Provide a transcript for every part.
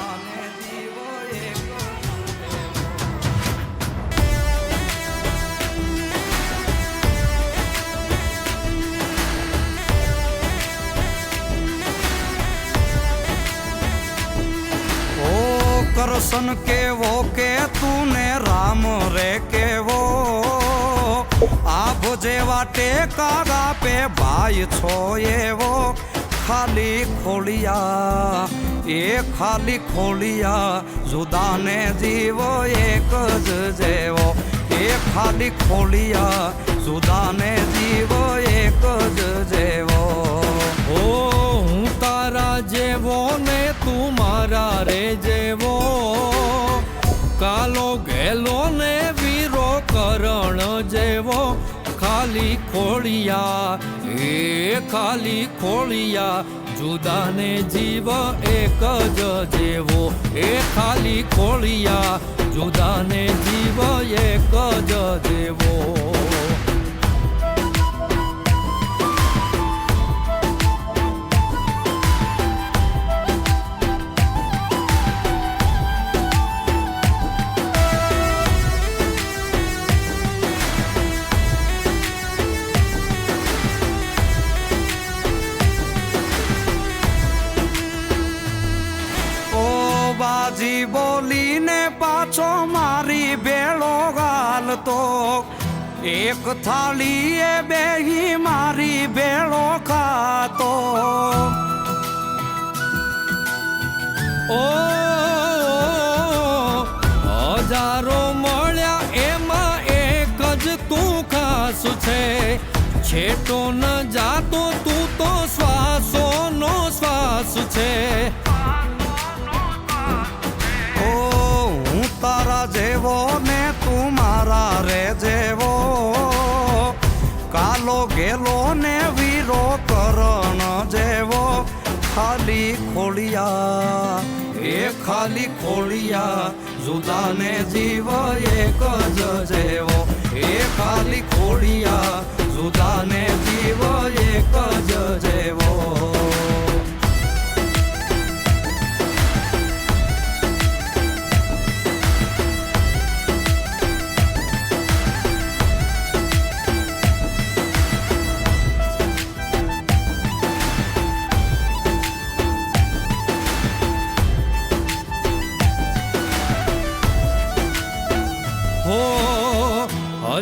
જુદાને જીવો એક કરશન કેવો કે તુને રામ રે કેવો આભ જેવા ટેકા પે ભાઈ છો એવો ખાલી ખોલિયા એ ખાલી ખોલિયા જુદાને જીવો એક જ જેવો એ ખાલી ખોલિયા જુદાને જીવો એક જ જેવો ઓ હું તારા જેવો ને તું મારા રે જેવો કાલો ગેલો ને વીરો કરણ જેવો ખાલી ખોળિયા એ ખાલી ખોળિયા જુદાને જીવ એક જ જેવો એ ખાલી ખોળિયા જુદાને જીવ એક જ જેવો બાજી બોલીને પાછો મારી ભેળો ગાલતો એક થાળીએ બેહી મારી ભેળો ખાતો ઓ હજારો મળ્યા એમાં એક જ તું ખાસ છે છેટો ન જાતો તું તો શ્વાસોનો શ્વાસ છે તારા જેવો ને તું મારા રે જેવો કાલો ગેલો ને વીરો કરણ જેવો ખાલી ખોલિયા એ ખાલી ખોલિયા જુદાને જીવ એક જ જેવો એ ખાલી ખોલિયા જુદાને જીવ એક જ જેવો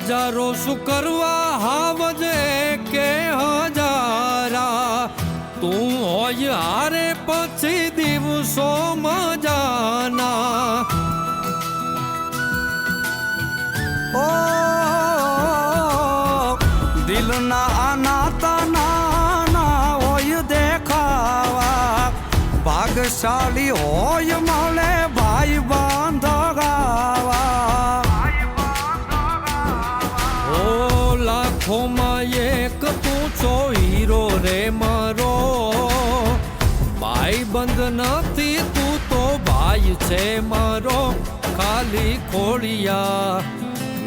હજારો શું કરવા હાવજે કે હજારા તું હોય હારે પછી દિવસો મજાના ઓ દિલના અનાતા નાના હોય દેખાવા ભાગશાળી હોય મળે ભાઈ બાંધગાવા લાખોમાં એક તું છો હીરો રે મારો ભાઈ બંધ નથી તું તો ભાઈ છે મારો ખાલી ખોળિયા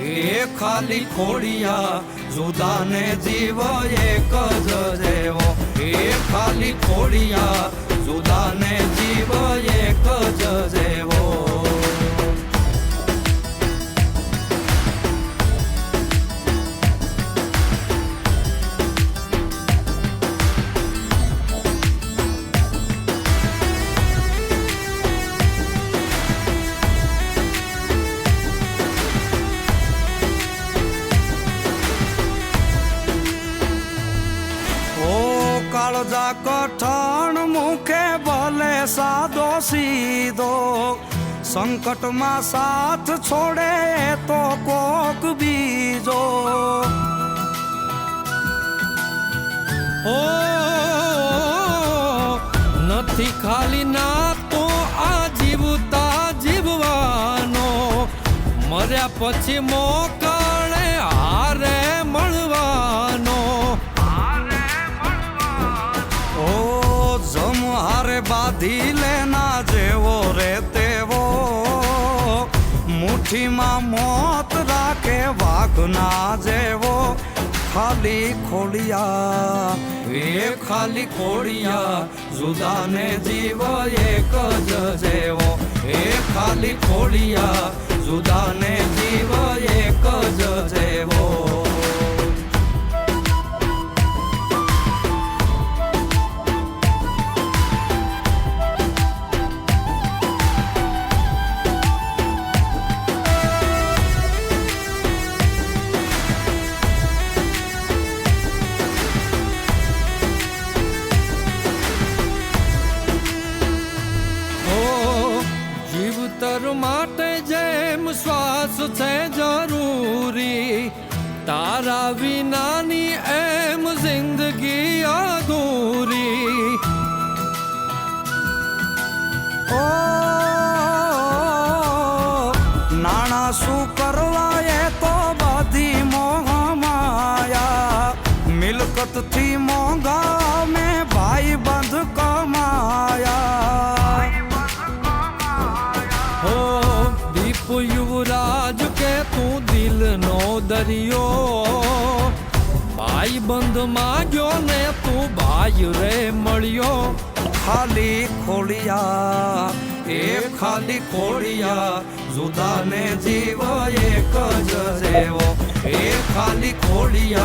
એ ખાલી ખોળિયા જુદાને જીવ એક જ જેવો એ ખાલી ખોળિયા જુદાને જીવ એક જ જેવો કાળજા કઠણ મુખે ભલે સાદો સીધો સંકટમાં સાથ છોડે તો કોક બીજો ઓ નથી ખાલી ના તો આ જીવતા જીવવાનો મર્યા પછી મોકળે હારે મળવાનો હારે બાંધી લેના જેવો રે તેવો મુઠ્ઠીમાં મોત રાખે વાઘના જેવો ખાલી ખોડિયા એ ખાલી ખોડિયા જુદાને જીવ એક જ જેવો એ ખાલી ખોડિયા જુદાને જીવ એક જ જેવો જીવતર માટે જેમ શ્વાસ છે જરૂરી તારા વિનાની એમ જિંદગી અધૂરી ઓ નાણા શું કરવા એ તો બધી મોહ માયા મિલકતથી મોંઘા મેં ભાઈ બંધ કમાયા હો દીપ યુવરાજ કે તું દિલનો દરિયો ભાઈ બંધ માંગ્યો ને તું ભાઈ રે મળ્યો ખાલી ખોડિયા એ ખાલી ખોડિયા જુદાને જીવ એક જ જેવો એ ખાલી ખોડિયા